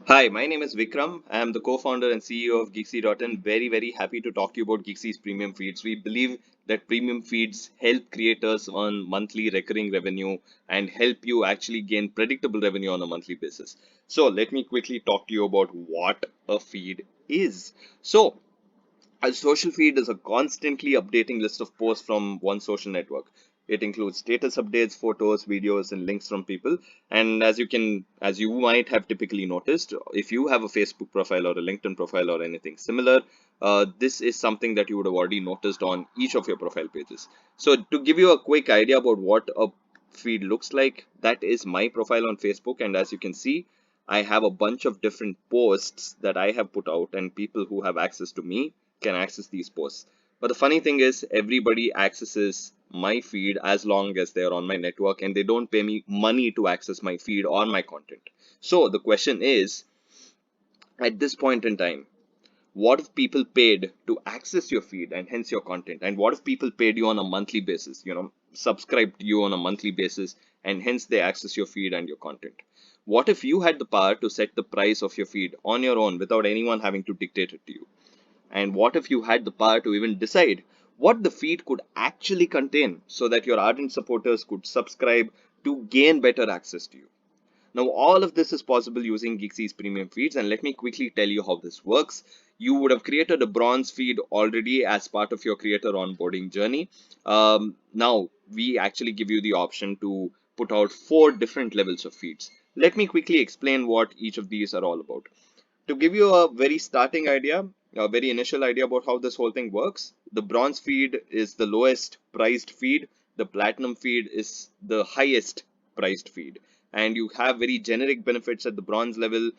Hi, my name is Vikram. I am the co-founder and CEO of Geeksy.in. Very happy to talk to you about Geeksy's premium feeds. We believe that premium feeds help creators on monthly recurring revenue and help you actually gain predictable revenue on a monthly basis. So let me quickly talk to you about what a feed is. So a social feed is a constantly updating list of posts from one social network. It includes status updates, photos, videos, and links from people. And as you might have typically noticed, if you have a Facebook profile or a LinkedIn profile or anything similar, this is something that you would have already noticed on each of your profile pages. So to give you a quick idea about what a feed looks like, that is my profile on Facebook. And as you can see, I have a bunch of different posts that I have put out, and people who have access to me can access these posts. But the funny thing is, everybody accesses my feed as long as they're on my network and they don't pay me money to access my feed or my content. So the question is, at this point in time, what if people paid to access your feed and hence your content? And what if people paid you on a monthly basis, subscribe to you on a monthly basis and hence they access your feed and your content? What if you had the power to set the price of your feed on your own without anyone having to dictate it to you? And what if you had the power to even decide what the feed could actually contain so that your ardent supporters could subscribe to gain better access to you? Now, all of this is possible using Geeksy's premium feeds, and let me quickly tell you how this works. You would have created a bronze feed already as part of your creator onboarding journey. Now, we actually give you the option to put out 4 different levels of feeds. Let me quickly explain what each of these are all about. To give you a very starting idea, a very initial idea about how this whole thing works, the bronze feed is the lowest priced feed, the platinum feed is the highest priced feed. And you have very generic benefits at the bronze level.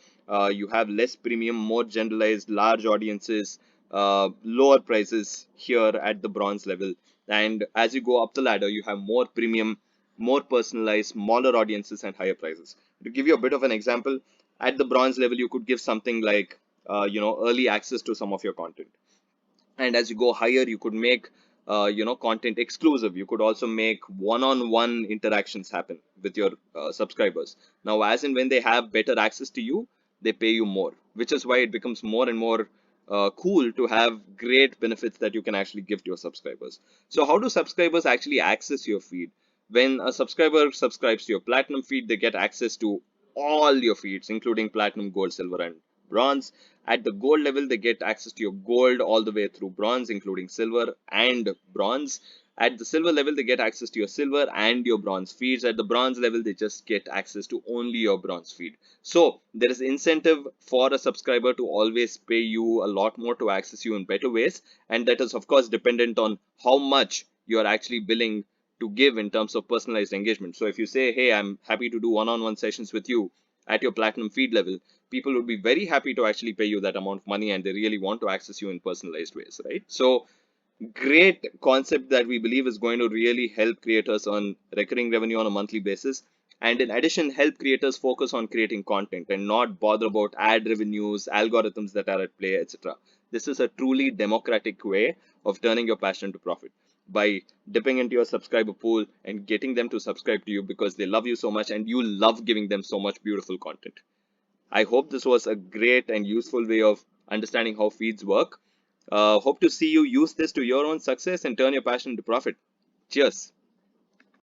You have less premium, more generalized, large audiences, lower prices here at the bronze level. And as you go up the ladder, you have more premium, more personalized, smaller audiences, and higher prices. To give you a bit of an example, at the bronze level, you could give something like, early access to some of your content. And as you go higher, you could make, content exclusive. You could also make one-on-one interactions happen with your subscribers. Now, as and when they have better access to you, they pay you more, which is why it becomes more and more cool to have great benefits that you can actually give to your subscribers. So how do subscribers actually access your feed? When a subscriber subscribes to your platinum feed, they get access to all your feeds, including platinum, gold, silver, and bronze. At the gold level, they get access to your gold all the way through bronze, including silver and bronze. At the silver level, they get access to your silver and your bronze feeds. At the bronze level, they just get access to only your bronze feed. So there is incentive for a subscriber to always pay you a lot more to access you in better ways. And that is, of course, dependent on how much you are actually willing to give in terms of personalized engagement. So if you say, hey, I'm happy to do one-on-one sessions with you at your platinum feed level, people would be very happy to actually pay you that amount of money and they really want to access you in personalized ways, right? So great concept that we believe is going to really help creators on recurring revenue on a monthly basis. And in addition, help creators focus on creating content and not bother about ad revenues, algorithms that are at play, etc. This is a truly democratic way of turning your passion into profit by dipping into your subscriber pool and getting them to subscribe to you because they love you so much and you love giving them so much beautiful content. I hope this was a great and useful way of understanding how feeds work. Hope to see you use this to your own success and turn your passion into profit. Cheers.